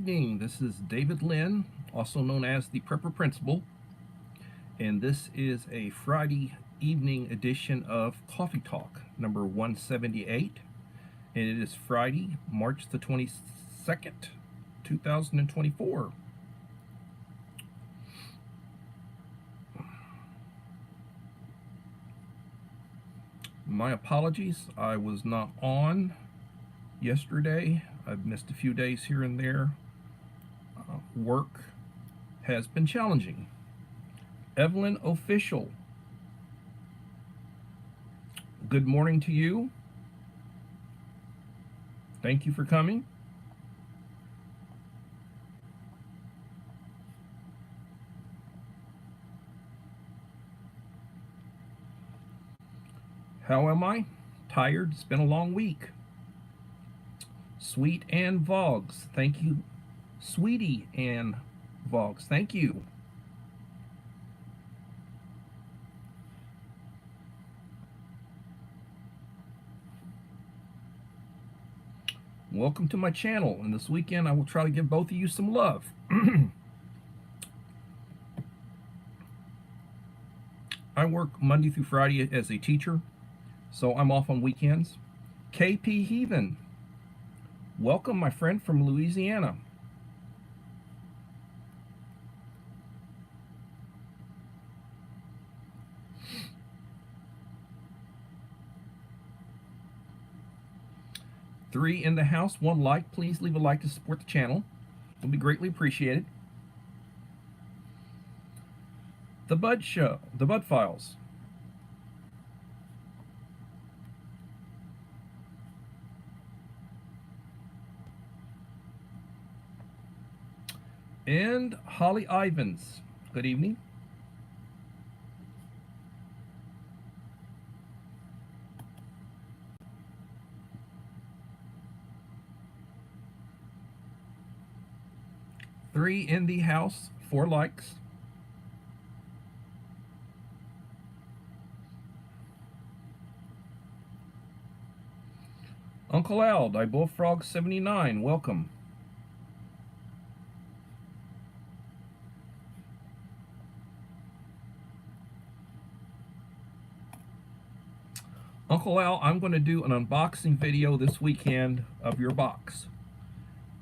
evening. This is David Lynn, also known as the Prepper Principal, and this is a Friday evening edition of Coffee Talk number 178, and it is Friday, March the 22nd, 2024. My apologies, I was not on yesterday. I've missed a few days here and there. Work has been challenging. Evelyn Official, good morning to you. Thank you for coming. How am I? Tired. It's been a long week. Sweet Ann Vogs, thank you. Sweetie Ann Vogs, thank you. Welcome to my channel, and this weekend I will try to give both of you some love. I work Monday through Friday as a teacher, so I'm off on weekends. KP Heathen, welcome my friend from Louisiana. Three in the house, one like. Please leave a like to support the channel. It'll be greatly appreciated. The Bud Show, the Bud Files. And Holly Ivans, good evening. Three in the house, 4 likes. Uncle Al, I Bullfrog 79, welcome. Uncle Al, I'm going to do an unboxing video this weekend of your box.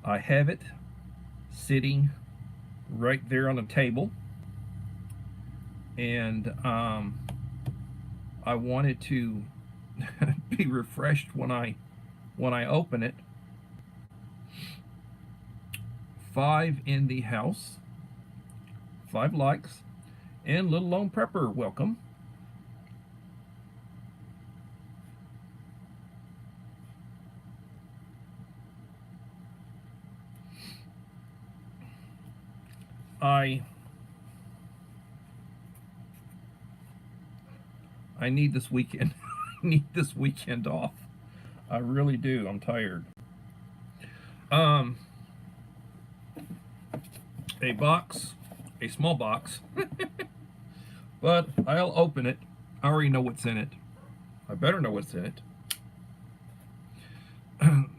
I have it sitting right there on the table, and I wanted to be refreshed when I open it. 5 in the house, 5 likes, and Little Lone Prepper, welcome. I need this weekend. I need this weekend off. I really do. I'm tired. A box, a small box, but I'll open it. I already know what's in it. I better know what's in it.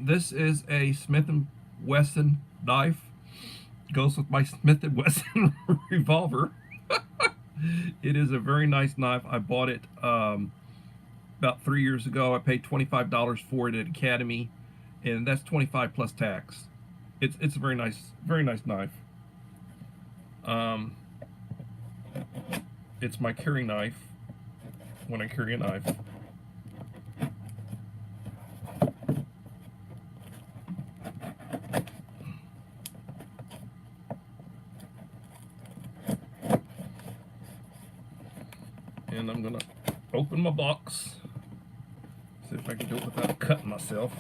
This is a Smith & Wesson knife. Goes with my Smith & Wesson revolver. It is a very nice knife. I bought it about 3 years ago. I paid $25 for it at Academy, and that's $25 plus tax. It's a very nice knife. It's my carry knife when I carry a knife. And I'm gonna open my box, see if I can do it without cutting myself.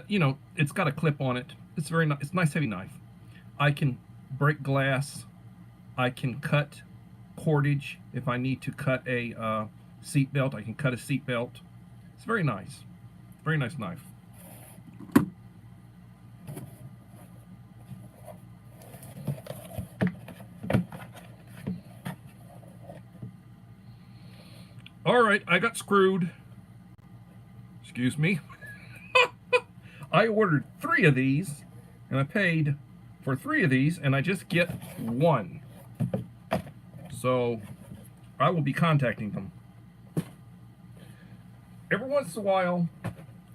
You know, it's got a clip on it. It's very nice. It's a nice heavy knife. I can break glass. I can cut cordage if I need to cut a seat belt. I can cut a seat belt. It's very nice. Very nice knife. All right, I got screwed. excuse me. I ordered 3 of these, and I paid for 3 of these, and I just get 1. So I will be contacting them. Every once in a while,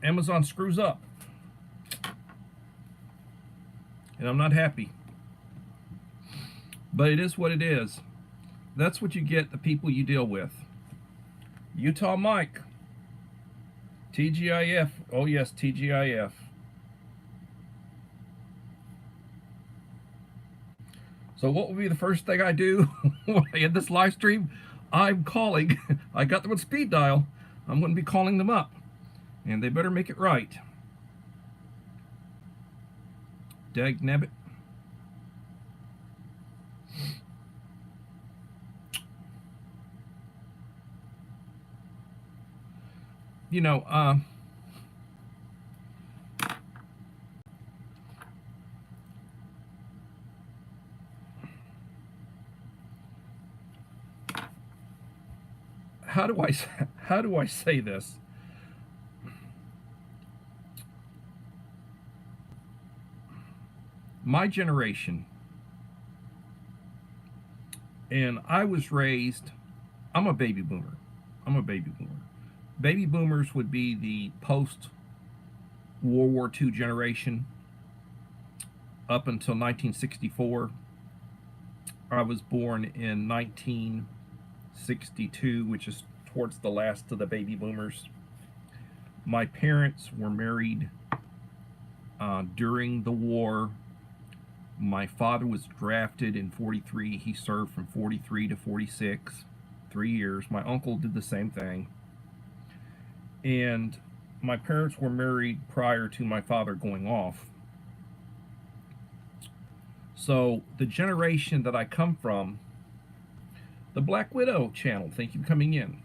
Amazon screws up, and I'm not happy. But it is what it is. That's what you get, the people you deal with. Utah Mike. TGIF. Oh yes, TGIF. So what will be the first thing I do when I end this live stream? I'm calling. I got them on speed dial. I'm going to be calling them up. And they better make it right. Dag nabbit. You know, how do I say this? My generation, and I was raised, I'm a baby boomer. I'm a baby boomer. Baby boomers would be the post World War II generation up until 1964. I was born in 1962, which is towards the last of the baby boomers. My parents were married during the war. My father was drafted in 43. He served from 43 to 46, 3 years. My uncle did the same thing. And my parents were married prior to my father going off. So the generation that I come from, the Black Widow channel, thank you for coming in.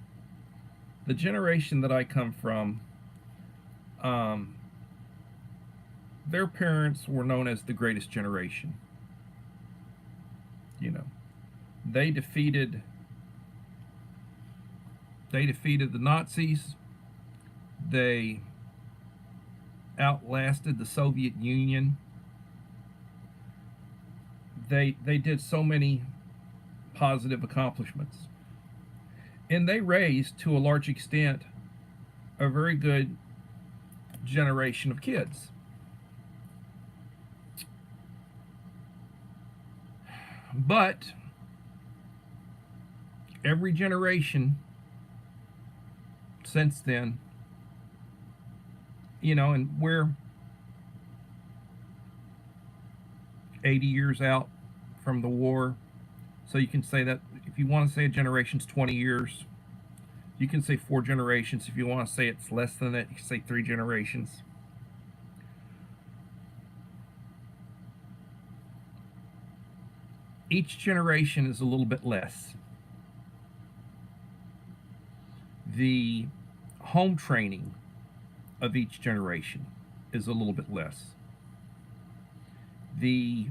The generation that I come from, their parents were known as the greatest generation. You know, they defeated the Nazis. They outlasted the Soviet Union. They did so many positive accomplishments. And they raised, to a large extent, a very good generation of kids. But every generation since then, you know, and we're 80 years out from the war, so you can say that if you want to say a generation's 20 years, you can say 4 generations. If you want to say it's less than that, you can say 3 generations. Each generation is a little bit less. The home training of each generation is a little bit less. The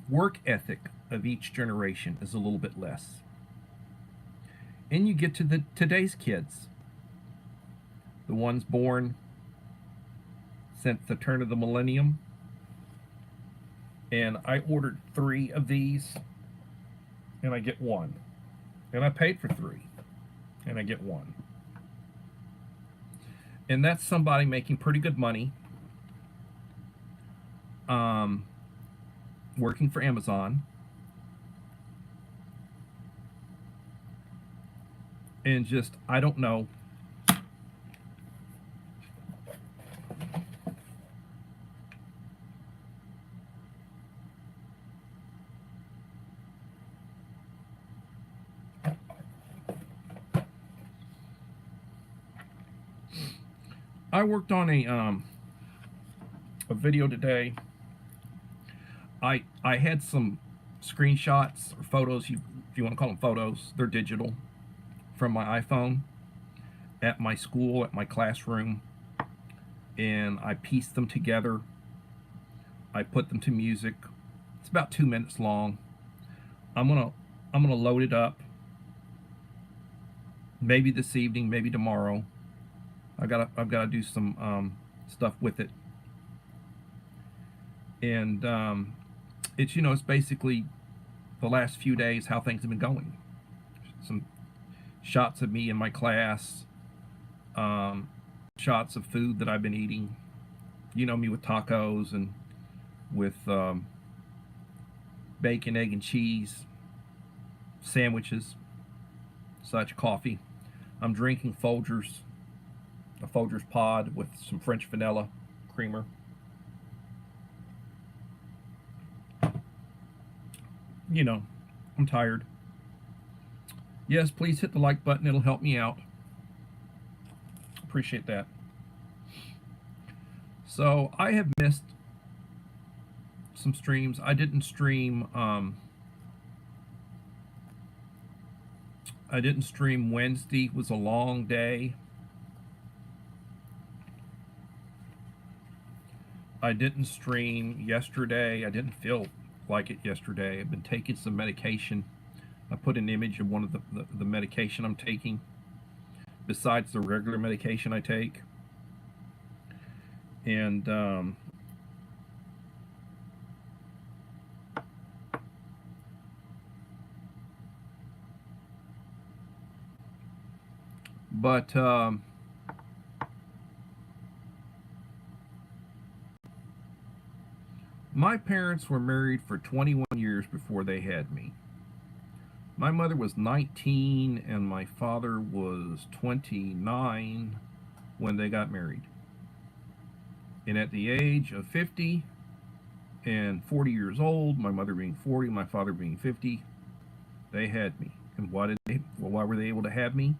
work ethic of each generation is a little bit less. And you get to today's kids, the ones born since the turn of the millennium. And I ordered 3 of these, and I get 1. And I paid for 3, and I get 1. And that's somebody making pretty good money, working for Amazon, and just, I don't know. I worked on a video today. I had some screenshots or photos, if you want to call them photos, they're digital, from my iPhone at my school, at my classroom, and I pieced them together. I put them to music. It's about 2 minutes long. I'm gonna load it up, maybe this evening, maybe tomorrow, I've gotta do some stuff with it, and it's it's basically the last few days how things have been going. Some shots of me in my class, um, shots of food that I've been eating. You know me with tacos and with bacon, egg, and cheese, sandwiches, such coffee. I'm drinking a Folgers pod with some French vanilla creamer. You know, I'm tired. Yes, please hit the like button. It'll help me out. Appreciate that. So I have missed some streams. I didn't stream. I didn't stream Wednesday. It was a long day. I didn't stream yesterday. I didn't feel like it yesterday. I've been taking some medication. I put an image of one of the medication I'm taking, besides the regular medication I take. And but my parents were married for 21 years before they had me. My mother was 19 and my father was 29 when they got married. And at the age of 50 and 40 years old, my mother being 40, my father being 50, they had me. And why were they able to have me?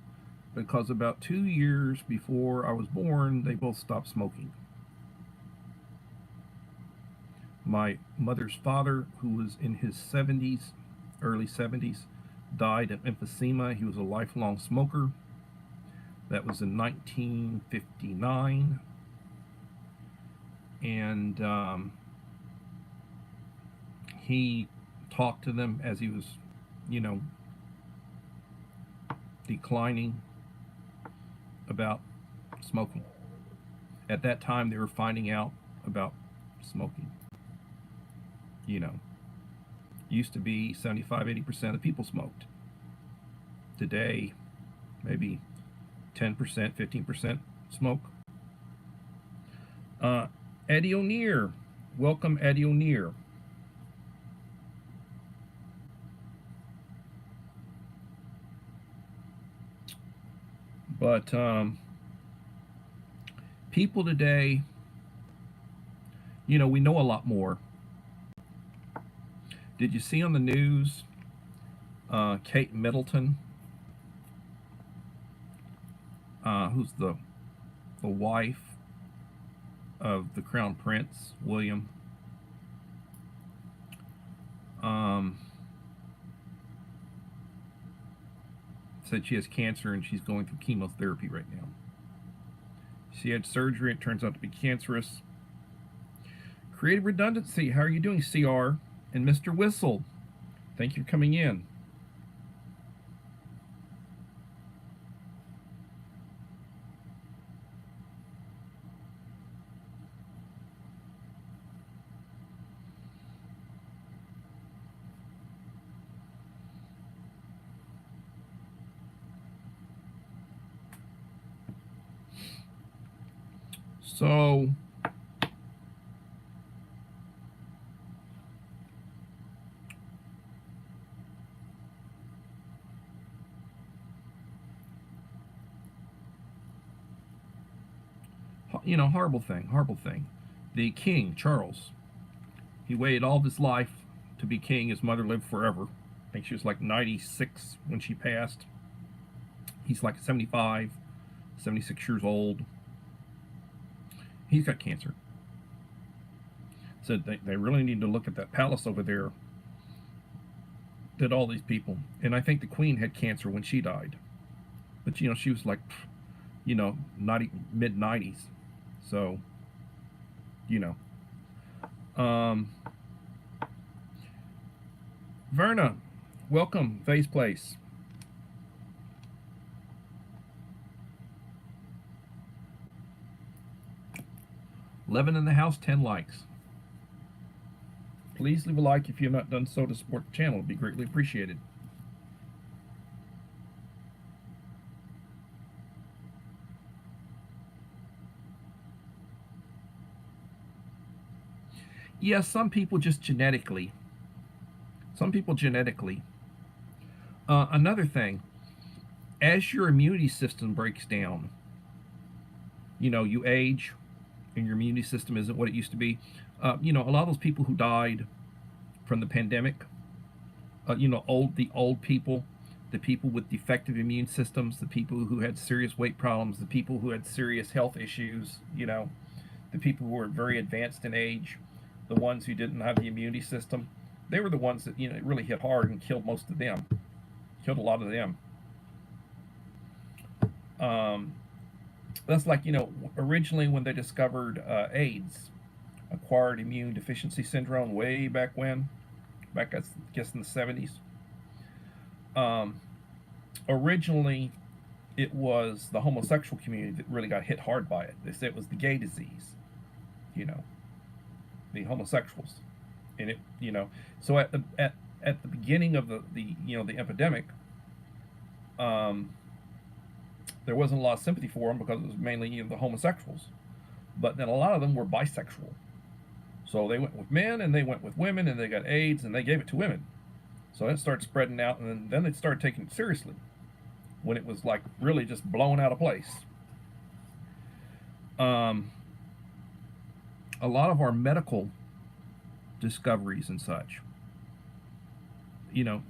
Because about 2 years before I was born, they both stopped smoking. My mother's father, who was in his 70s, early 70s, died of emphysema. He was a lifelong smoker. That was in 1959. And he talked to them as he was, you know, declining about smoking. At that time, they were finding out about smoking. You know, used to be 75-80% of people smoked. Today, maybe 10%, 15% smoke. Eddie O'Neill, welcome Eddie O'Neill. But people today, you know, we know a lot more. Did you see on the news Kate Middleton, who's the wife of the Crown Prince William? Said she has cancer and she's going through chemotherapy right now. She had surgery. It turns out to be cancerous. Creative redundancy. How are you doing, CR? And Mr. Whistle, thank you for coming in. So, you know, horrible thing. The king, Charles, he waited all of his life to be king. His mother lived forever. I think she was like 96 when she passed. He's like 75, 76 years old. He's got cancer. Said they really need to look at that palace over there. Did all these people. And I think the queen had cancer when she died. But, you know, she was like, you know, mid-90s. So, you know. Verna, welcome, Vase Place. 11 in the house, 10 likes. Please leave a like if you have not done so to support the channel. It'd be greatly appreciated. Yes, some people just genetically. Some people genetically. Another thing, as your immunity system breaks down, you age and your immunity system isn't what it used to be. A lot of those people who died from the pandemic, the old people, the people with defective immune systems, the people who had serious weight problems, the people who had serious health issues, the people who were very advanced in age, the ones who didn't have the immunity system, they were the ones that it really hit hard and killed most of them, killed a lot of them. That's like originally when they discovered AIDS, acquired immune deficiency syndrome, way back when, back I guess in the 70s. Originally, it was the homosexual community that really got hit hard by it. They said it was the gay disease, the homosexuals, and so at the beginning of the epidemic, there wasn't a lot of sympathy for them because it was mainly the homosexuals, but then a lot of them were bisexual, so they went with men and they went with women and they got AIDS and they gave it to women, so it started spreading out, and then they started taking it seriously when it was like really just blown out of place. A lot of our medical discoveries and such, we've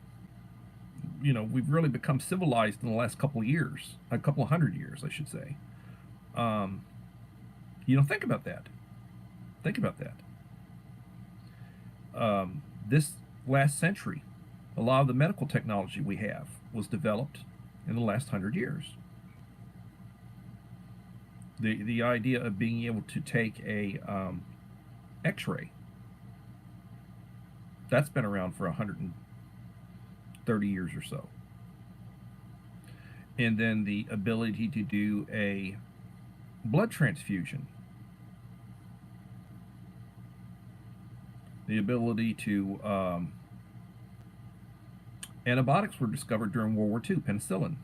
really become civilized in the last couple of years, a couple of hundred years, I should say. Think about that. Think about that. This last century, a lot of the medical technology we have was developed in the last 100 years. The idea of being able to take a X-ray, that's been around for 130 years or so. And then the ability to do a blood transfusion, the ability to antibiotics were discovered during World War II, penicillin.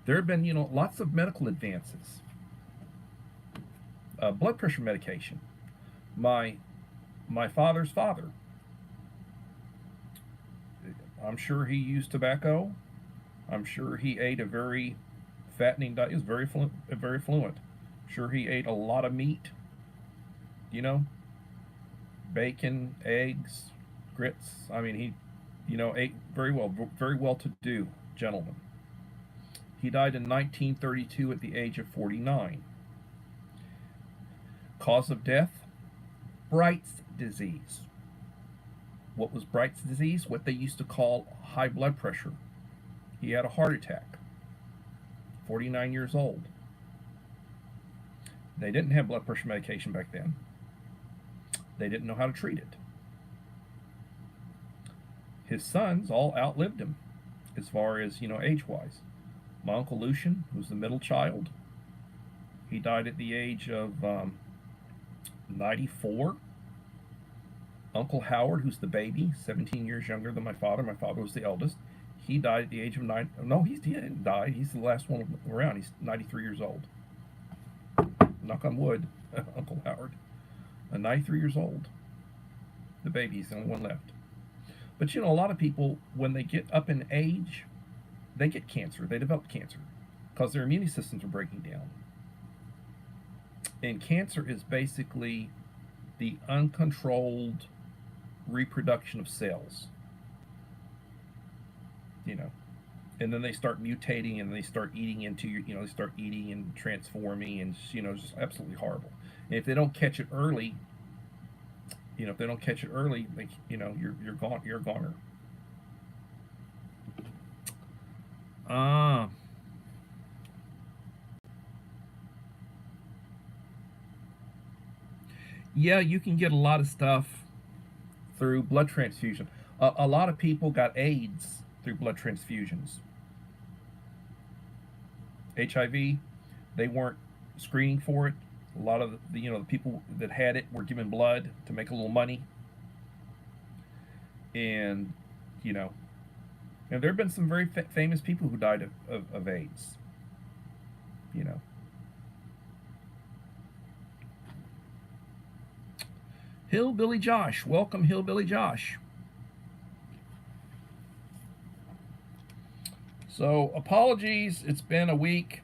There have been, lots of medical advances. Blood pressure medication. My father's father, I'm sure he used tobacco. I'm sure he ate a very fattening diet. He was very fluent. I'm sure he ate a lot of meat. Bacon, eggs, grits. I mean, he, ate very well-to-do gentleman. He died in 1932 at the age of 49. Cause of death? Bright's disease. What was Bright's disease? What they used to call high blood pressure. He had a heart attack. 49 years old. They didn't have blood pressure medication back then. They didn't know how to treat it. His sons all outlived him as far as, age-wise. My Uncle Lucian, who's the middle child, he died at the age of 94. Uncle Howard, who's the baby, 17 years younger than my father. My father was the eldest. He died at the age of 9. No, he didn't die. He's the last one around. He's 93 years old. Knock on wood, Uncle Howard. 93 years old. The baby's the only one left. But a lot of people, when they get up in age, they get cancer. They develop cancer because their immune systems are breaking down. And cancer is basically the uncontrolled reproduction of cells. And then they start mutating and they start eating into your, they start eating and transforming, and just absolutely horrible. And if they don't catch it early, they, you're gone. You're a goner. Yeah, you can get a lot of stuff through blood transfusion. A lot of people got AIDS through blood transfusions. HIV, they weren't screening for it A lot of the people that had it were giving blood to make a little money, and you know, and there have been some very famous people who died of AIDS. You know, Hillbilly Josh, welcome, Hillbilly Josh. So apologies, it's been a week,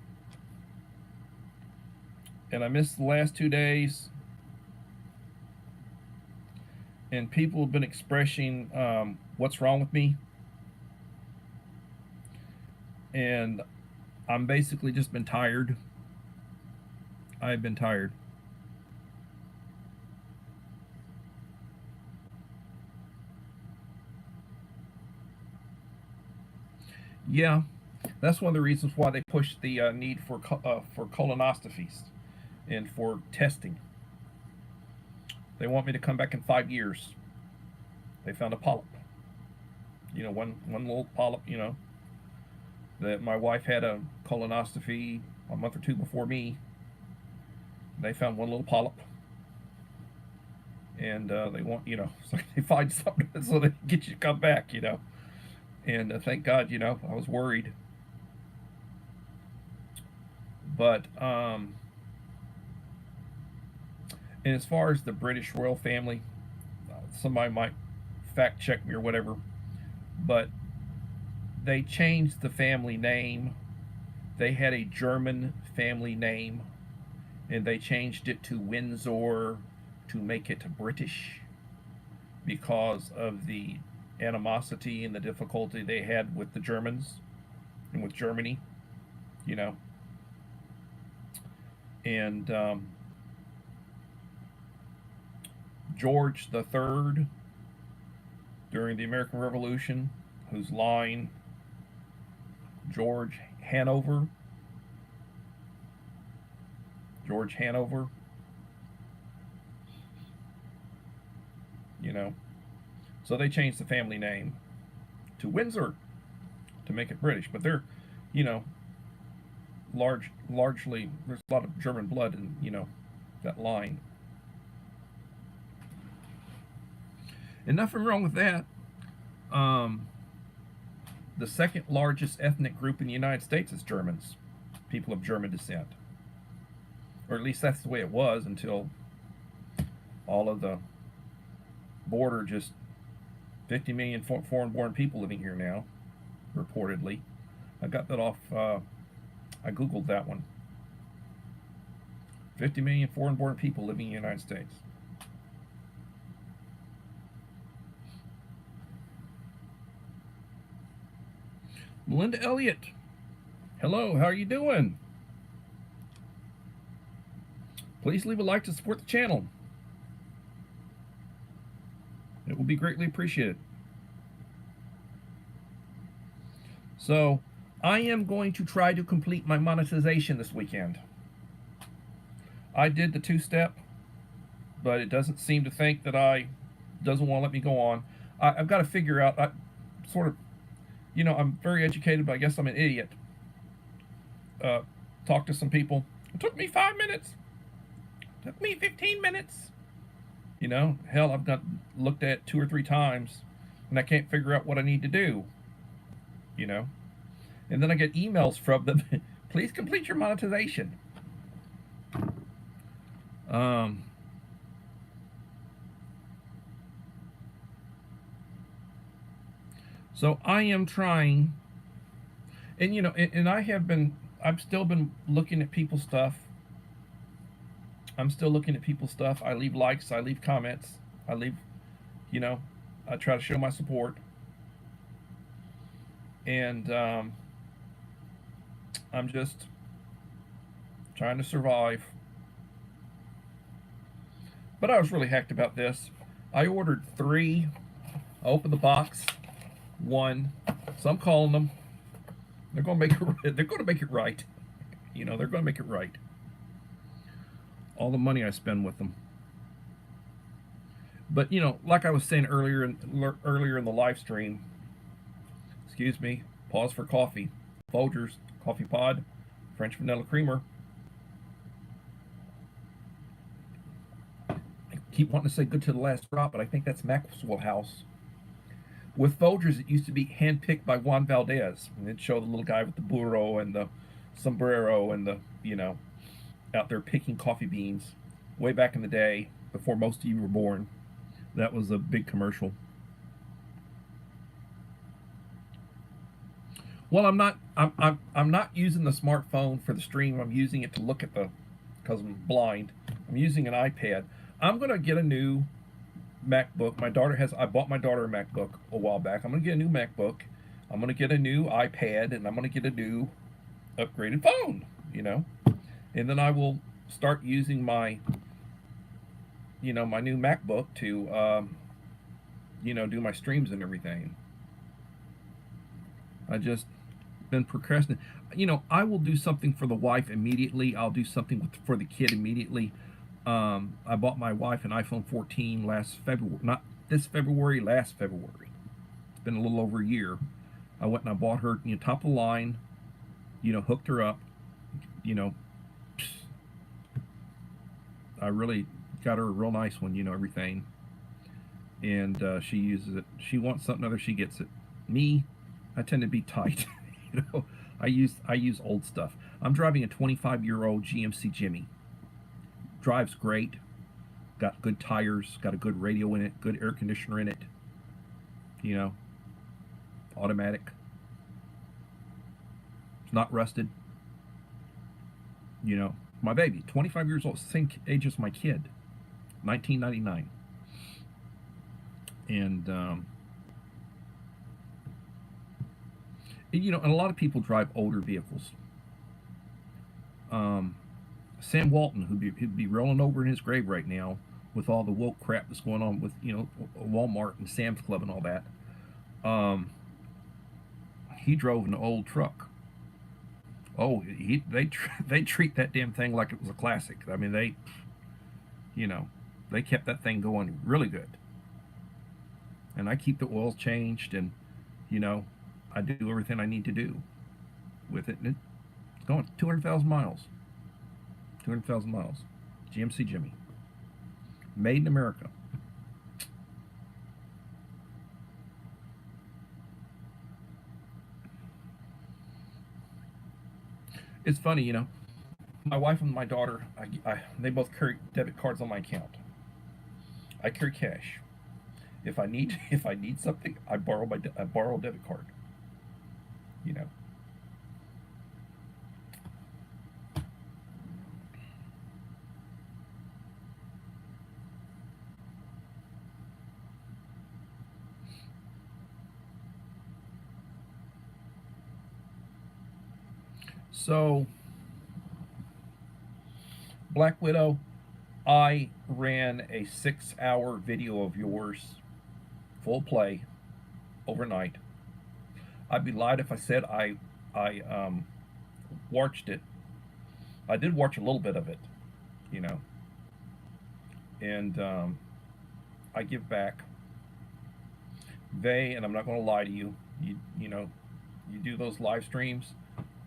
and I missed the last 2 days. And people have been expressing what's wrong with me, and I'm basically just been tired. I've been tired. Yeah, that's one of the reasons why they pushed the need for colonoscopies and for testing. They want me to come back in 5 years. They found a polyp. One little polyp. That my wife had a colonoscopy a month or two before me. They found one little polyp, and they want so they find something so they can get you to come back. And thank God, I was worried. But and as far as the British royal family, somebody might fact check me or whatever, but they changed the family name. They had a German family name, and they changed it to Windsor to make it British because of the animosity and the difficulty they had with the Germans and with Germany, you know. And George the Third, during the American Revolution, whose line, George Hanover, so they changed the family name to Windsor to make it British. But they're, you know, largely, there's a lot of German blood in, that line. And nothing wrong with that. The second largest ethnic group in the United States is Germans, people of German descent. Or at least that's the way it was until all of the border, just 50 million foreign-born people living here now, reportedly. I got that off, I Googled that one. 50 million foreign-born people living in the United States. Melinda Elliott, hello, how are you doing? Please leave a like to support the channel. It will be greatly appreciated. So, I am going to try to complete my monetization this weekend. I did the two-step, but it doesn't seem to think that doesn't want to let me go on. I've got to figure out, I'm very educated, but I guess I'm an idiot. Talked to some people. It took me 5 minutes. It took me 15 minutes. Hell, I've looked at it 2 or 3 times, and I can't figure out what I need to do. And then I get emails from them. Please complete your monetization. So I am trying, and and I've still been looking at people's stuff. I'm still looking at people's stuff. I leave likes, I leave comments, I try to show my support. And I'm just trying to survive. But I was really hacked about this. I ordered 3. I opened the box. 1. So I'm calling them. They're going to make it. They're going to make it right. They're going to make it right. All the money I spend with them. But like I was saying earlier in the live stream. Excuse me. Pause for coffee. Folgers coffee pod, French vanilla creamer. Keep wanting to say Good to the Last Drop, but I think that's Maxwell House. With Folgers, it used to be handpicked by Juan Valdez. And it'd show the little guy with the burro and the sombrero and the, out there picking coffee beans way back in the day before most of you were born. That was a big commercial. Well, I'm not using the smartphone for the stream. I'm using it to look at because I'm blind. I'm using an iPad. I'm gonna get a new MacBook. I bought my daughter a MacBook a while back. I'm gonna get a new MacBook. I'm gonna get a new iPad, and I'm gonna get a new upgraded phone. And then I will start using my my new MacBook to do my streams and everything. I just been procrastinating. I will do something for the wife immediately. I'll do something for the kid immediately. I bought my wife an iPhone 14 last February, not this February, last February. It's been a little over a year. I went and I bought her, top of the line, hooked her up, I really got her a real nice one, everything. And she uses it. She wants something other, she gets it. Me, I tend to be tight. I use old stuff. I'm driving a 25-year-old GMC Jimmy. Drives great. Got good tires. Got a good radio in it. Good air conditioner in it. Automatic. It's not rusted. My baby, 25 years old, same age as my kid, 1999. And and a lot of people drive older vehicles. Sam Walton, who'd be rolling over in his grave right now with all the woke crap that's going on with Walmart and Sam's Club and all that. He drove an old truck. Oh, they treat that damn thing like it was a classic. I mean, they kept that thing going really good. And I keep the oils changed, and I do everything I need to do with it, and it's going 200,000 miles. 200,000 miles. GMC Jimmy. Made in America. It's funny, my wife and my daughter, they both carry debit cards on my account. I carry cash. If I need something, I borrow a debit card. So, Black Widow, I ran a 6-hour video of yours, full play, overnight. I'd be lied if I said I watched it. I did watch a little bit of it, and I give back. And I'm not going to lie to you. You do those live streams.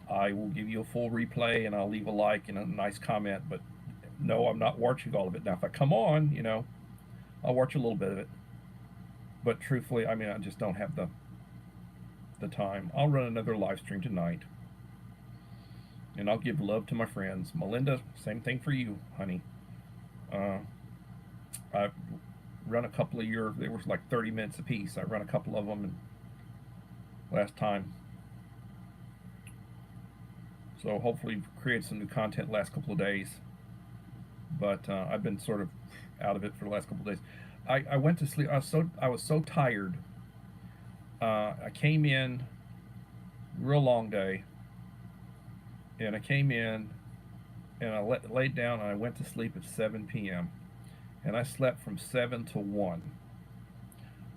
I will give you a full replay, and I'll leave a like and a nice comment. But no, I'm not watching all of it. Now, if I come on, I'll watch a little bit of it. But truthfully, I just don't have the time. I'll run another live stream tonight, and I'll give love to my friends. Melinda, same thing for you, honey. I've run a couple of they were like 30 minutes apiece. I run a couple of them, and last time. So hopefully create some new content last couple of days. But I've been sort of out of it for the last couple of days. I went to sleep. I was so tired. I came in, real long day, and I came in, and I laid down, and I went to sleep at 7 p.m. And I slept from 7 to 1.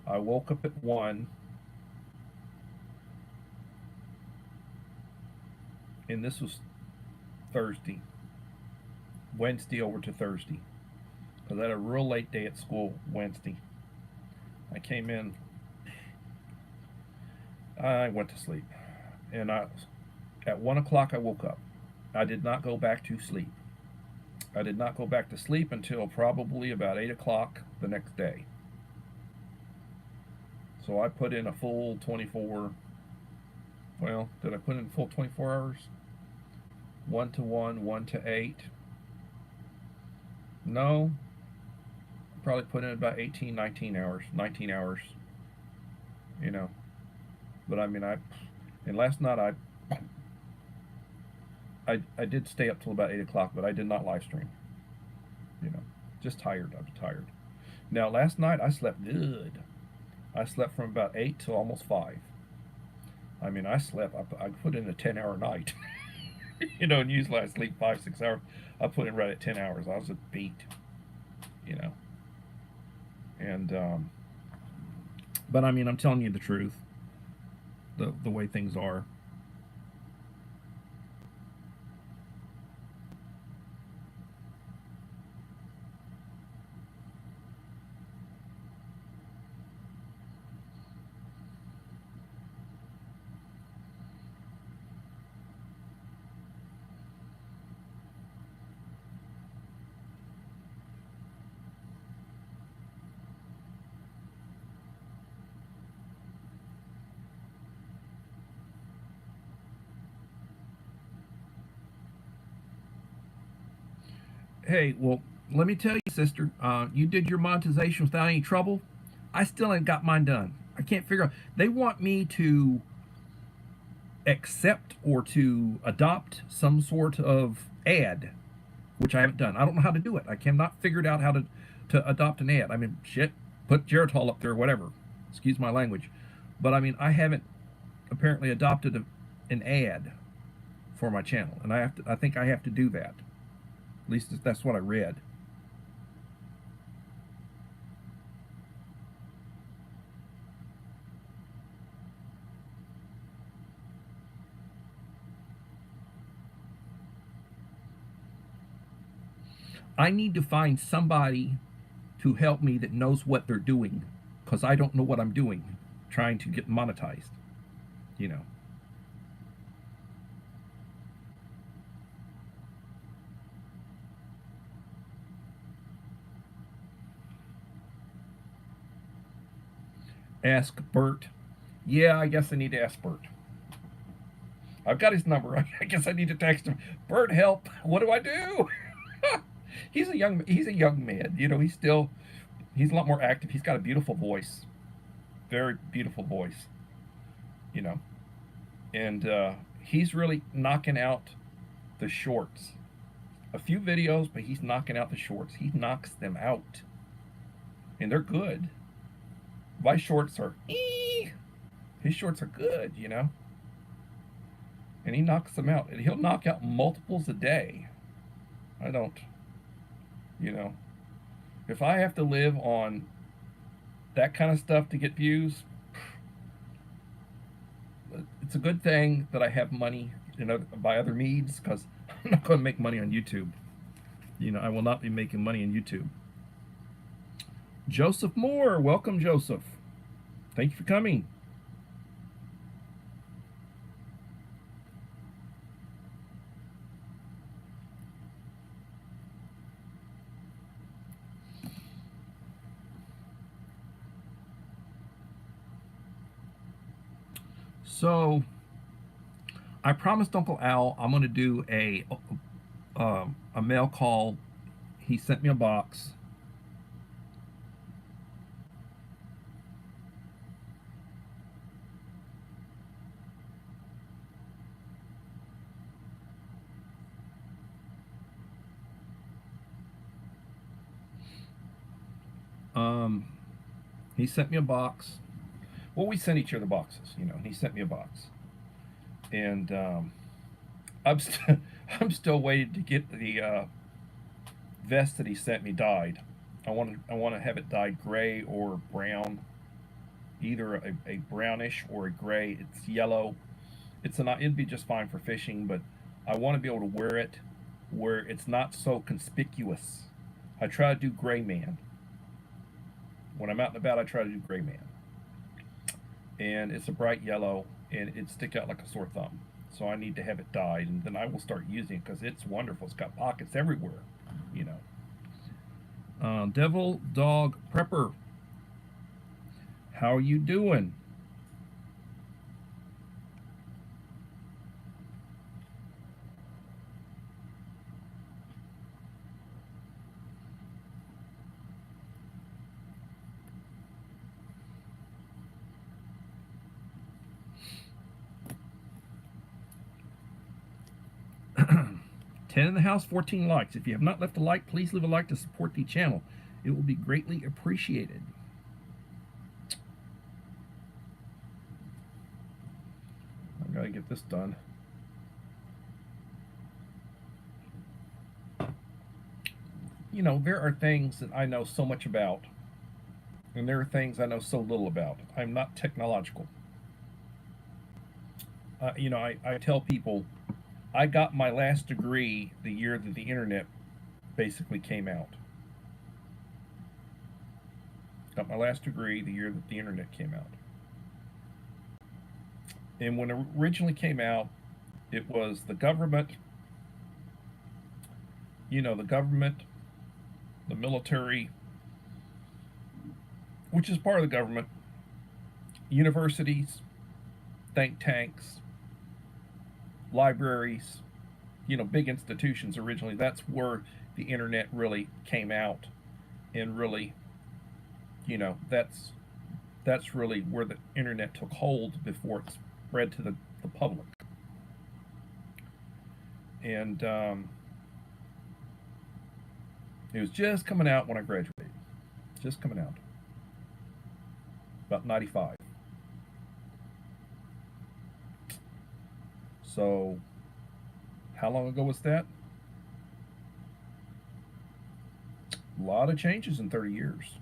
I woke up at 1. And this was Thursday. Wednesday over to Thursday. Because I had a real late day at school Wednesday. I came in. I went to sleep. And at 1 o'clock I woke up. I did not go back to sleep. I did not go back to sleep until probably about 8 o'clock the next day. So I put in a full 24. Well, did I put in full 24 hours? 1 to 1, 1 to 8. No, probably put in about 18, 19 hours, 19 hours, you know. But I mean, and last night I did stay up till about 8 o'clock, but I did not live stream, you know, just tired. I was tired. Now, last night I slept good. I slept from about 8 till almost 5. I mean, I put in a 10-hour night, you know, and usually I sleep 5, 6 hours. I put in right at 10 hours. I was a beat, you know. And, but I mean, I'm telling you the truth, the way things are. Hey, well, let me tell you, sister, you did your monetization without any trouble. I still ain't got mine done. I can't figure out. They want me to accept or to adopt some sort of ad, which I haven't done. I don't know how to do it. I cannot figure it out how to adopt an ad. I mean, shit, put Geritol up there, whatever. Excuse my language, but I mean, I haven't apparently adopted an ad for my channel, and I have to. I think I have to do that. At least that's what I read. I need to find somebody to help me that knows what they're doing, because I don't know what I'm doing trying to get monetized, you know. Ask Bert. Yeah, I guess I need to ask Bert. I've got his number. I guess I need to text him. Bert, help! What do I do? He's a young man. You know, he's a lot more active. He's got a beautiful voice, very beautiful voice. You know, and he's really knocking out the shorts. A few videos, but he's knocking out the shorts. He knocks them out, and they're good. My shorts are his shorts are good, you know, and he knocks them out. And he'll knock out multiples a day. I don't, you know, if I have to live on that kind of stuff to get views, it's a good thing that I have money, you know, by other means, because I'm not going to make money on YouTube. You know, I will not be making money on YouTube. Joseph Moore, welcome, Joseph. Thank you for coming. So, I promised Uncle Al I'm going to do a mail call. He sent me a box. Um, he sent me a box. Well, we sent each other boxes, you know. And he sent me a box, and I'm still waiting to get the vest that he sent me dyed. I want to have it dyed gray or brown, either a brownish or a gray. It's yellow. It'd be just fine for fishing, but I want to be able to wear it where it's not so conspicuous. I try to do gray man. When I'm out and about, I try to do gray man. And it's a bright yellow, and it stick out like a sore thumb. So I need to have it dyed, and then I will start using it because it's wonderful. It's got pockets everywhere. Devil Dog Prepper, how are you doing? 10 in the house, 14 likes. If you have not left a like, please leave a like to support the channel. It will be greatly appreciated. I gotta get this done. You know, there are things that I know so much about, and there are things I know so little about. I'm not technological. I tell people I got my last degree the year that the internet basically came out. Got my last degree the year that the internet came out. And when it originally came out, it was the government, the government, the military, which is part of the government, universities, think tanks, libraries, big institutions originally. That's where the internet really came out, and really, that's really where the internet took hold before it spread to the public. And it was just coming out when I graduated. Just coming out. About 95. So, how long ago was that? A lot of changes in 30 years.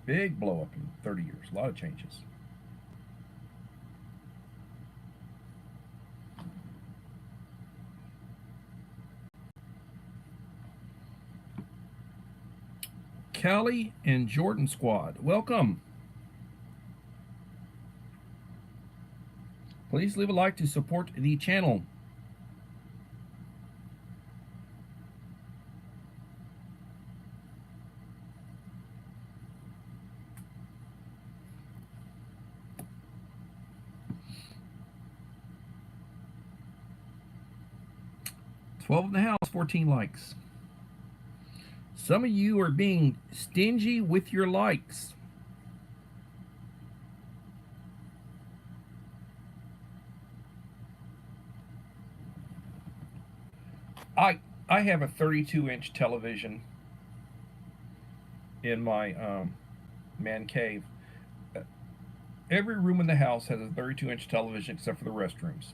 Big blow up in 30 years. A lot of changes. Kelly and Jordan Squad, welcome. Please leave a like to support the channel. "12 in the house, 14 likes. Some of you are being stingy with your likes. I have a 32-inch television in my man cave. Every room in the house has a 32-inch television except for the restrooms.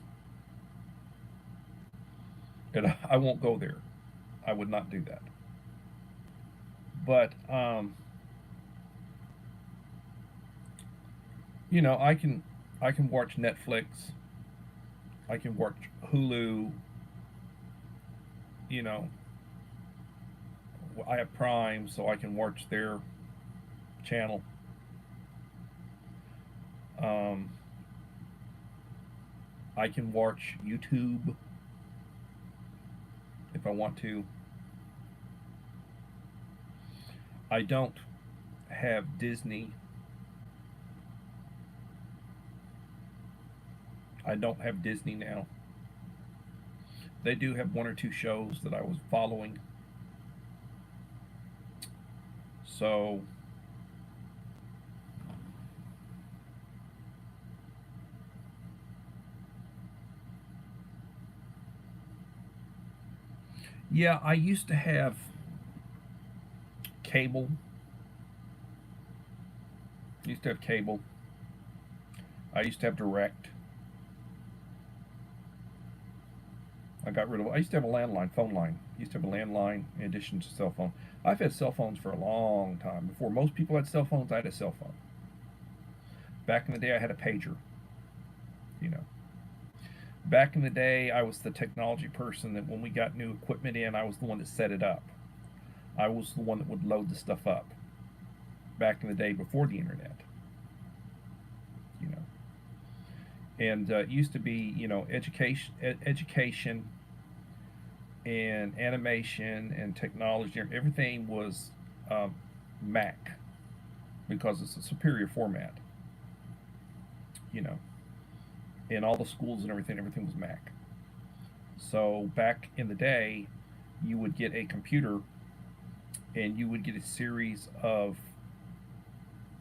And I won't go there. I would not do that. But I can watch Netflix. I can watch Hulu. I have Prime, so I can watch their channel. I can watch YouTube if I want to. I don't have Disney. I don't have Disney now. They do have one or two shows that I was following. So yeah, I used to have cable. Used to have cable. I used to have direct. I got rid of. I used to have a landline, phone line. Used to have a landline in addition to cell phone. I've had cell phones for a long time. Before most people had cell phones, I had a cell phone. Back in the day, I had a pager. You know. Back in the day, I was the technology person that when we got new equipment in, I was the one that set it up. I was the one that would load the stuff up. Back in the day before the internet. You know. And it used to be, education and animation and technology. Everything was Mac because it's a superior format, you know. In all the schools and everything was Mac. So back in the day, you would get a computer and you would get a series of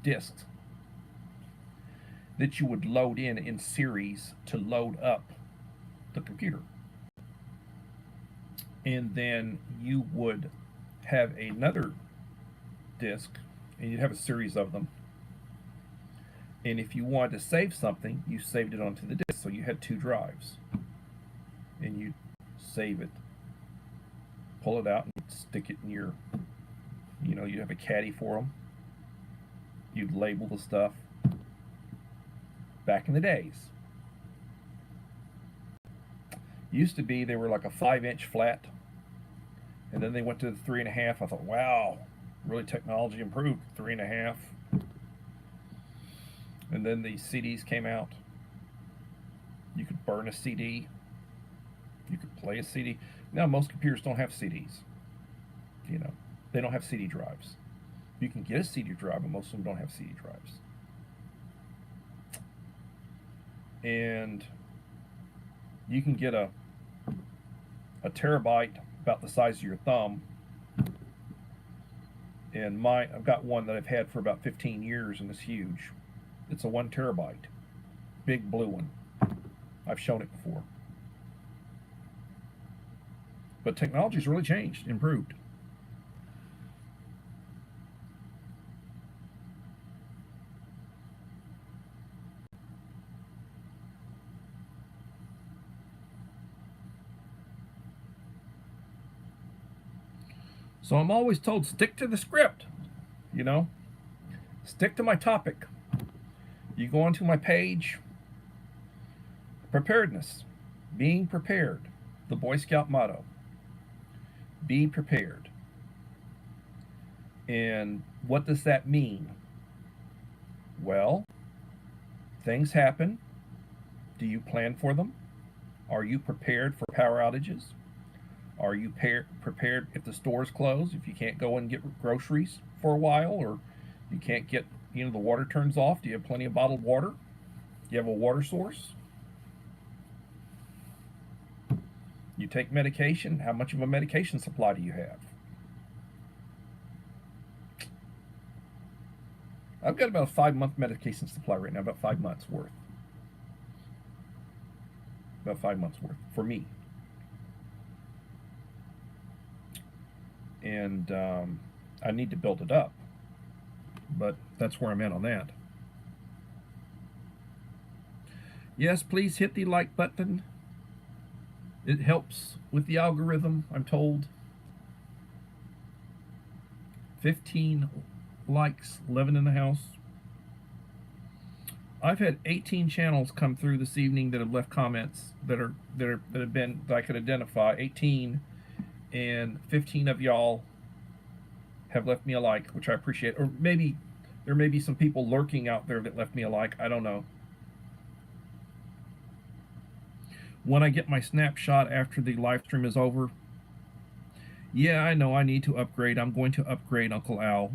disks that you would load in series to load up the computer. And then you would have another disk, and you'd have a series of them. And if you wanted to save something, you saved it onto the disk. So you had two drives. And you'd save it, pull it out, and stick it in your, you'd have a caddy for them. You'd label the stuff. Back in the days, used to be they were like a 5-inch flat, and then they went to the 3.5. I thought, wow, really technology improved. 3.5. And then the CDs came out. You could burn a CD. You could play a CD. Now most computers don't have CDs. They don't have CD drives. You can get a CD drive, but most of them don't have CD drives. And you can get a terabyte about the size of your thumb. And I've got one that I've had for about 15 years, and it's huge. It's a 1 terabyte, big blue one. I've shown it before. But technology's really changed, improved. So I'm always told, stick to the script, stick to my topic. You go onto my page, preparedness, being prepared, the Boy Scout motto, be prepared. And what does that mean? Well, things happen. Do you plan for them? Are you prepared for power outages? Are you prepared if the store's closed, if you can't go and get groceries for a while, or you can't get, the water turns off? Do you have plenty of bottled water? Do you have a water source? You take medication. How much of a medication supply do you have? I've got about a 5-month medication supply right now, about 5 months worth. About 5 months worth for me. And I need to build it up, but that's where I'm at on that. Yes, please hit the like button. It helps with the algorithm, I'm told. 15 likes, 11 in the house. I've had 18 channels come through this evening that have left comments that I could identify. 18. And 15 of y'all have left me a like, which I appreciate. Or maybe there may be some people lurking out there that left me a like. I don't know. When I get my snapshot after the live stream is over, yeah, I know I need to upgrade. I'm going to upgrade, Uncle Al.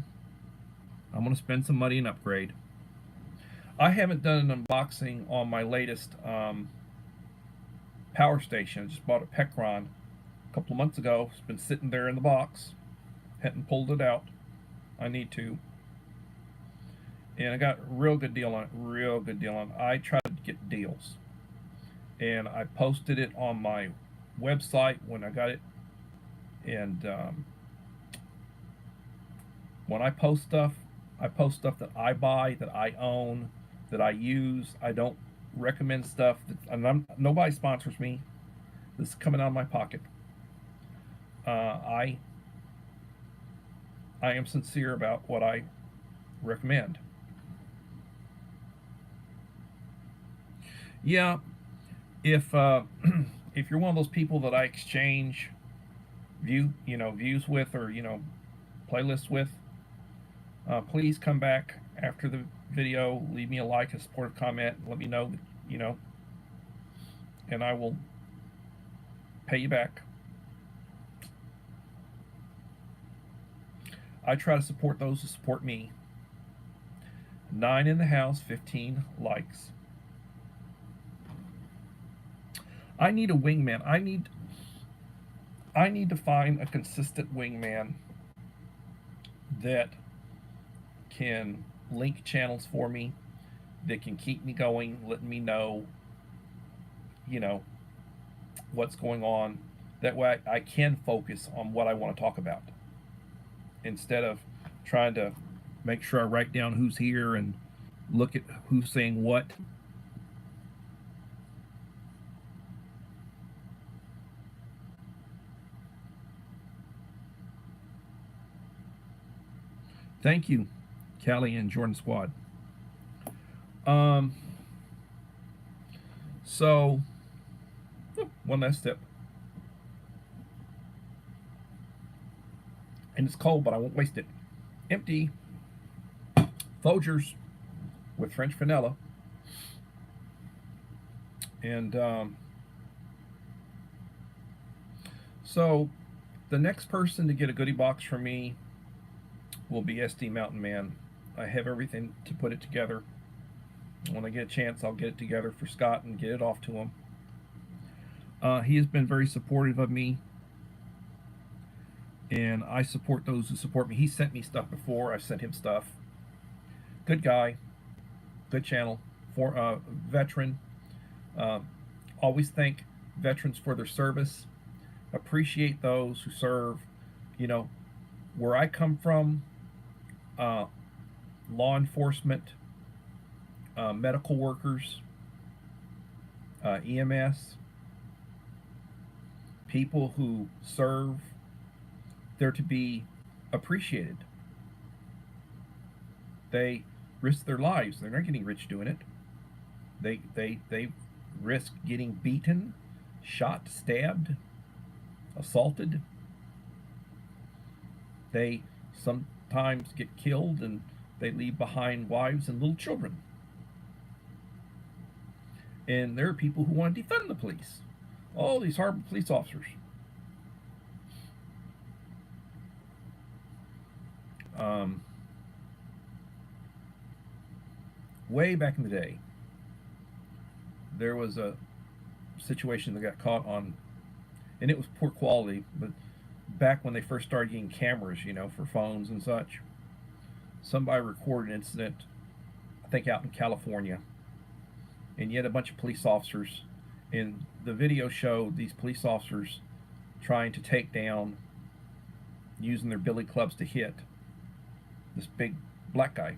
I'm going to spend some money and upgrade. I haven't done an unboxing on my latest power station. I just bought a Pecron a couple of months ago. It's been sitting there in the box. Hadn't pulled it out. I need to. And I got a real good deal on it. I tried to get deals. And I posted it on my website when I got it. And when I post stuff that I buy, that I own, that I use. I don't recommend stuff nobody sponsors me. This is coming out of my pocket. I am sincere about what I recommend. Yeah, if you're one of those people that I exchange views with, or playlists with, please come back after the video, leave me a like, a supportive comment, let me know that, and I will pay you back. I try to support those who support me. 9 in the house, 15 likes. I need a wingman. I need to find a consistent wingman that can link channels for me, that can keep me going, letting me know, you know, what's going on. That way I can focus on what I want to talk about instead of trying to make sure I write down who's here and look at who's saying what. Thank you, Callie and Jordan Squad. Um, so, one last tip. And it's cold, but I won't waste it. Empty Folgers with French vanilla. And so, the next person to get a goodie box from me will be SD Mountain Man. I have everything to put it together. When I get a chance, I'll get it together for Scott and get it off to him. He has been very supportive of me, and I support those who support me. He sent me stuff before. I've sent him stuff. Good guy, good channel, for veteran. Always thank veterans for their service. Appreciate those who serve. You know, where I come from, law enforcement, medical workers, EMS, people who serve, they're to be appreciated. They risk their lives. They're not getting rich doing it. They risk getting beaten, shot, stabbed, assaulted. They sometimes get killed, and they leave behind wives and little children. And there are people who want to defund the police. All these horrible police officers. Way back in the day, there was a situation that got caught on, and it was poor quality, but back when they first started getting cameras, you know, for phones and such, somebody recorded an incident, I think out in California, and you had a bunch of police officers, and the video showed these police officers trying to take down, using their billy clubs to hit this big black guy,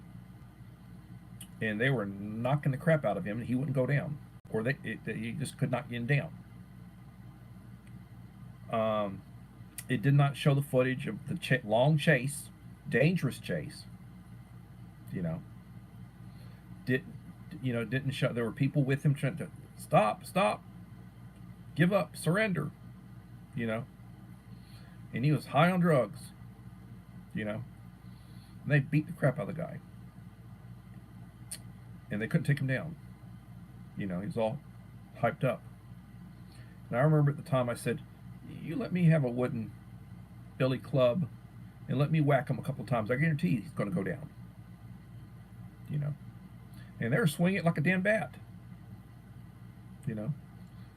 and they were knocking the crap out of him, and he wouldn't go down, or he just could not get him down. It did not show the footage of the long chase, dangerous chase. You know, didn't show. There were people with him trying to stop, give up, surrender. You know, and he was high on drugs. You know, and they beat the crap out of the guy, and they couldn't take him down. You know, he was all hyped up. And I remember at the time I said, "You let me have a wooden billy club and let me whack him a couple times. I guarantee he's going to go down." You know, and they were swinging it like a damn bat. You know,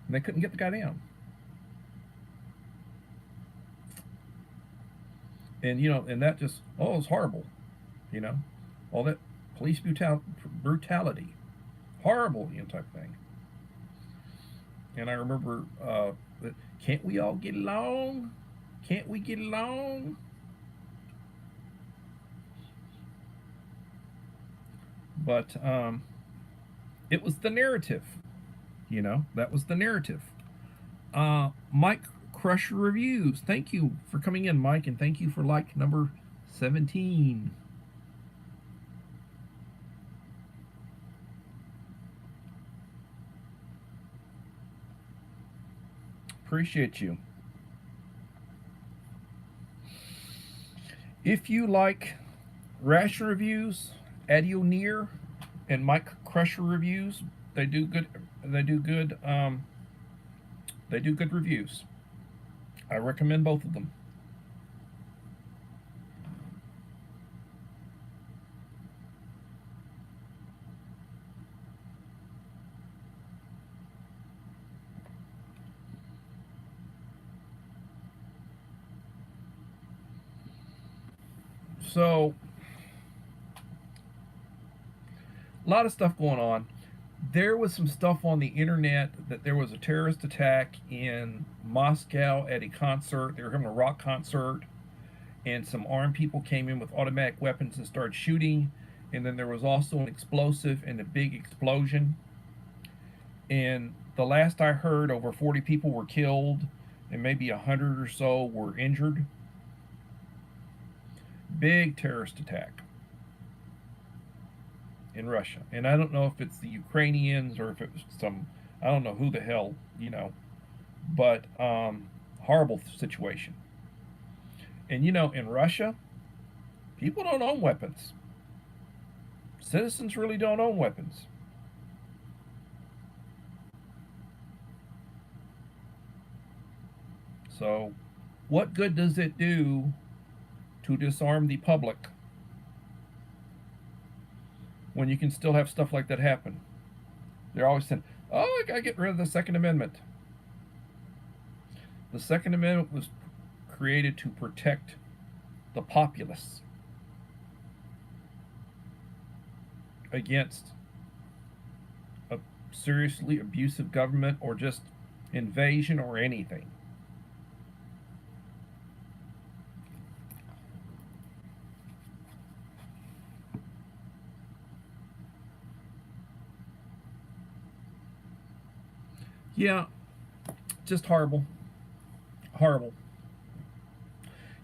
and they couldn't get the guy down. And you know, and that just, oh, it was horrible. You know, all that police brutality, horrible, you know, type thing. And I remember, can't we all get along? Can't we get along? But it was the narrative, you know, that was the narrative. Mike Crusher Reviews, thank you for coming in, Mike, and thank you for like number 17. Appreciate you. If you like Ration Reviews, Adio Near, and Mike Crusher Reviews, they do good. They do good reviews. I recommend both of them. So, a lot of stuff going on. There was some stuff on the internet that there was a terrorist attack in Moscow at a concert. They were having a rock concert, and some armed people came in with automatic weapons and started shooting. And then there was also an explosive and a big explosion. And the last I heard, over 40 people were killed, and maybe 100 or so were injured. Big terrorist attack in Russia. And I don't know if it's the Ukrainians or if it was some, I don't know who the hell, but horrible situation. And in Russia, people don't own weapons. Citizens really don't own weapons. So, what good does it do to disarm the public when you can still have stuff like that happen? They're always saying, oh, I gotta get rid of the Second Amendment. The Second Amendment was created to protect the populace against a seriously abusive government or just invasion or anything. Yeah, just horrible. Horrible.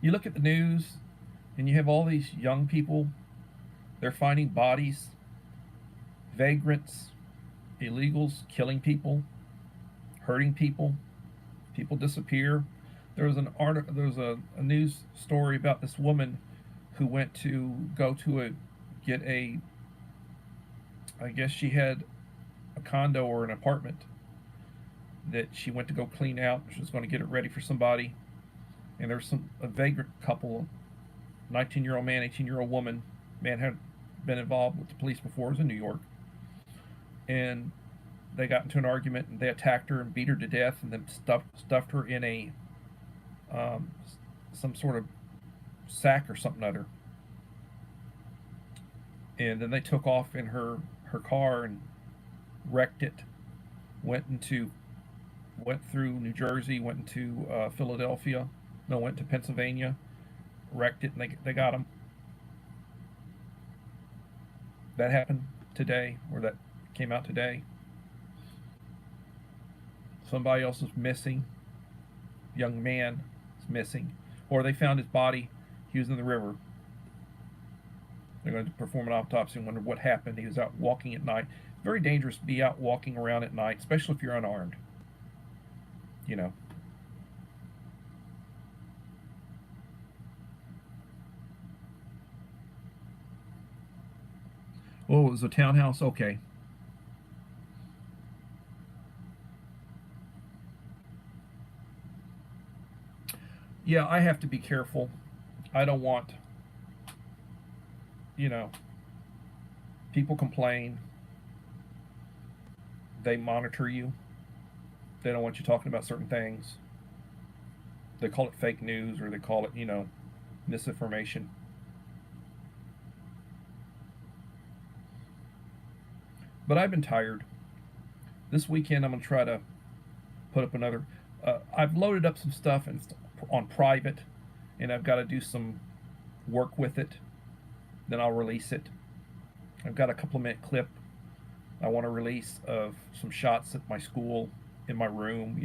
You look at the news and you have all these young people, they're finding bodies, vagrants, illegals killing people, hurting people, people disappear. There was a news story about this woman who went to go to get a, I guess she had a condo or an apartment that she went to go clean out. She was going to get it ready for somebody, and there was a vagrant couple, 19-year-old man, 18-year-old woman. Man had been involved with the police before. It was in New York, and they got into an argument, and they attacked her and beat her to death, and then stuffed her in a some sort of sack or something other. And then they took off in her car and wrecked it. Went through New Jersey, went into Philadelphia, no, went to Pennsylvania, wrecked it, and they got him. That happened today, or that came out today. Somebody else is missing. Young man is missing, or they found his body. He was in the river. They're going to perform an autopsy and wonder what happened. He was out walking at night. Very dangerous to be out walking around at night, especially if you're unarmed. Oh, it was a townhouse? Okay. Yeah, I have to be careful. I don't want, you know, people complain. They monitor you. They don't want you talking about certain things. They call it fake news, or they call it, misinformation. But I've been tired. This weekend I'm going to try to put up another. I've loaded up some stuff and on private, and I've got to do some work with it. Then I'll release it. I've got a couple of minute clip I want to release of some shots at my school in my room.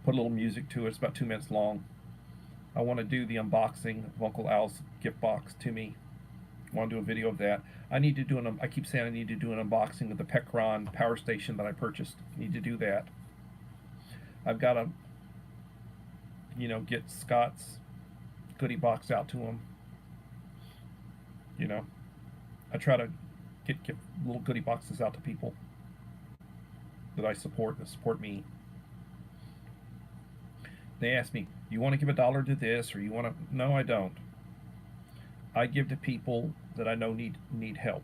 Put a little music to it. It's about 2 minutes long. I want to do the unboxing of Uncle Al's gift box to me. I want to do a video of that. I need to do I keep saying I need to do an unboxing of the Pecron power station that I purchased. I need to do that. I've got to, get Scott's goodie box out to him. I try to get little goodie boxes out to people that I support, that support me. They ask me, you want to give $1 to this, or you want to? No, I don't. I give to people that I know need help.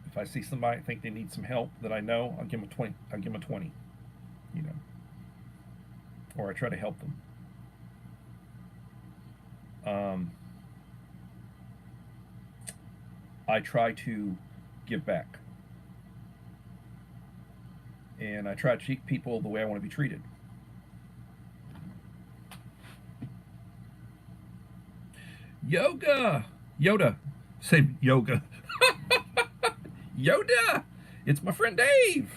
If I see somebody I think they need some help that I know, I'll give them a 20. Or I try to help them. um, I try to give back, and I try to treat people the way I want to be treated. Yoga, Yoda, say yoga, Yoda. It's my friend Dave.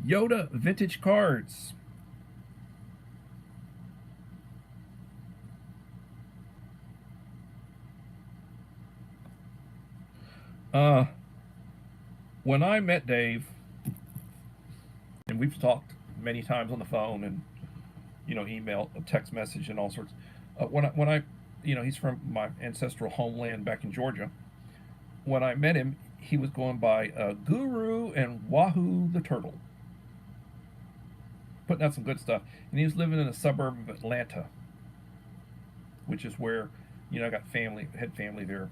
Yoda Vintage Cards. Uh, when I met Dave, and we've talked many times on the phone and email, text message, and all sorts. When I he's from my ancestral homeland back in Georgia. When I met him, he was going by Guru and Wahoo the Turtle, putting out some good stuff, and he was living in a suburb of Atlanta, which is where I got family, had family there.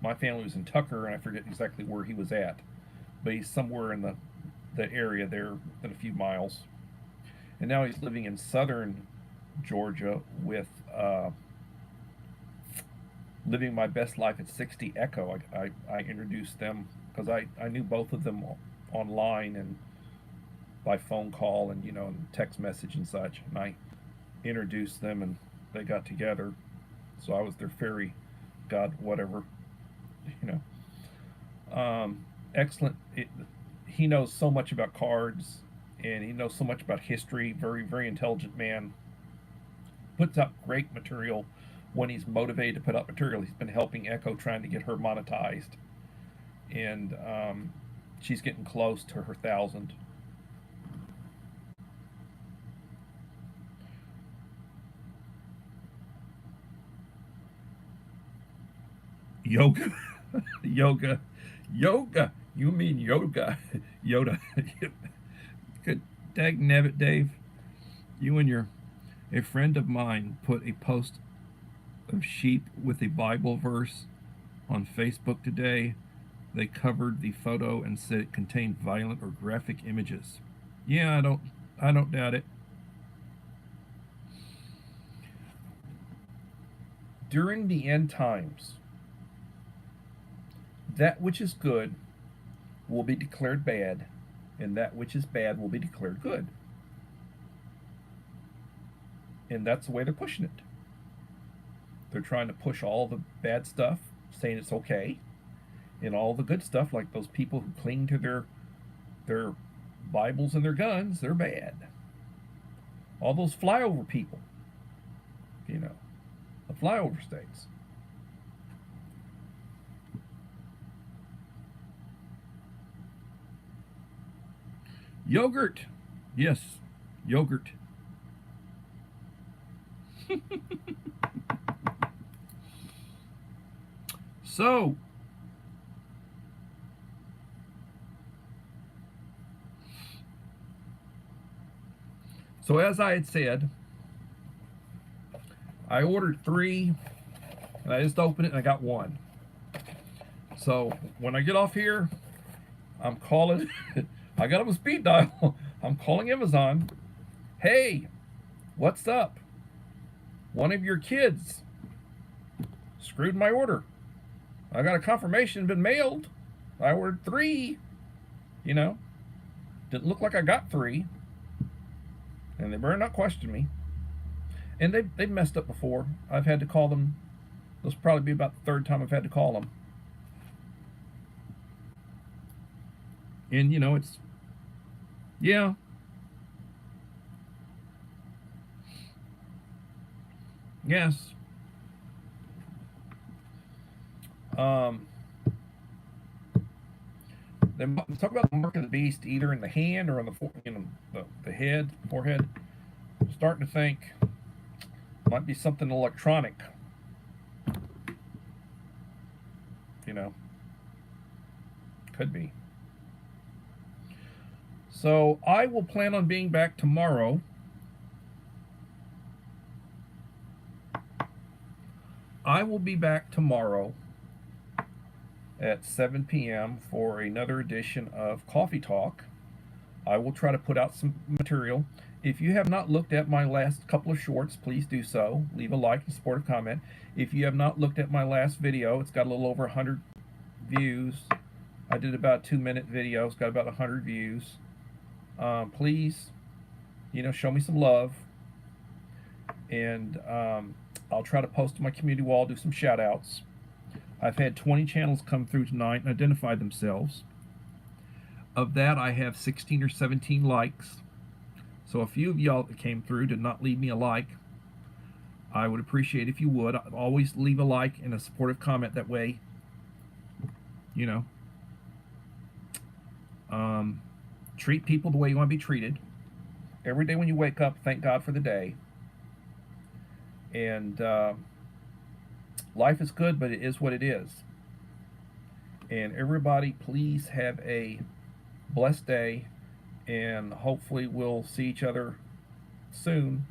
My family was in Tucker, and I forget exactly where he was at, but he's somewhere in the area there, within a few miles. And now he's living in southern Georgia with Living My Best Life at 60 Echo. I introduced them because I knew both of them online and by phone call and and text message and such. And I introduced them and they got together. So I was their fairy god, whatever, you excellent. He knows so much about cards and he knows so much about history. Very, very intelligent man. Puts out great material when he's motivated to put out material. He's been helping Echo, trying to get her monetized, and she's getting close to her 1,000. Yoga, yoga, yoga. You mean yoga, Yoda? Good dag nabbit, Dave. You and your A friend of mine put a post of sheep with a Bible verse on Facebook today. They covered the photo and said it contained violent or graphic images. Yeah, I don't doubt it. During the end times, that which is good will be declared bad, and that which is bad will be declared good. And that's the way they're pushing it. They're trying to push all the bad stuff, saying it's okay, and all the good stuff, like those people who cling to their Bibles and their guns, they're bad. All those flyover people, the flyover states. Yogurt, yes, yogurt. So, as I had said, I ordered 3, and I just opened it and I got 1. So when I get off here, I'm calling. I got them a speed dial. I'm calling Amazon. Hey, what's up? One of your kids screwed my order. I got a confirmation been mailed. I ordered 3. Didn't look like I got 3, and they better not question me. And they've messed up before. I've had to call them. This will probably be about the 3rd time I've had to call them. And it's yeah. Yes. They talk about the mark of the beast either in the hand or on the head, forehead. I'm starting to think might be something electronic. Could be. So I will plan on being back tomorrow. I will be back tomorrow at 7 p.m. for another edition of Coffee Talk. I will try to put out some material. If you have not looked at my last couple of shorts, please do so. Leave a like and supportive comment. If you have not looked at my last video, it's got a little over 100 views. I did about a 2-minute video. It's got about 100 views. Please, show me some love. And I'll try to post to my community wall, do some shout outs. I've had 20 channels come through tonight and identify themselves. Of that, I have 16 or 17 likes. So a few of y'all that came through did not leave me a like. I would appreciate if you would. Always leave a like and a supportive comment. That way, treat people the way you want to be treated. Every day when you wake up, thank God for the day. And life is good, but it is what it is. And everybody, please have a blessed day, and hopefully we'll see each other soon.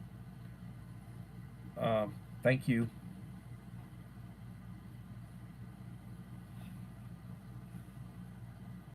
Thank you.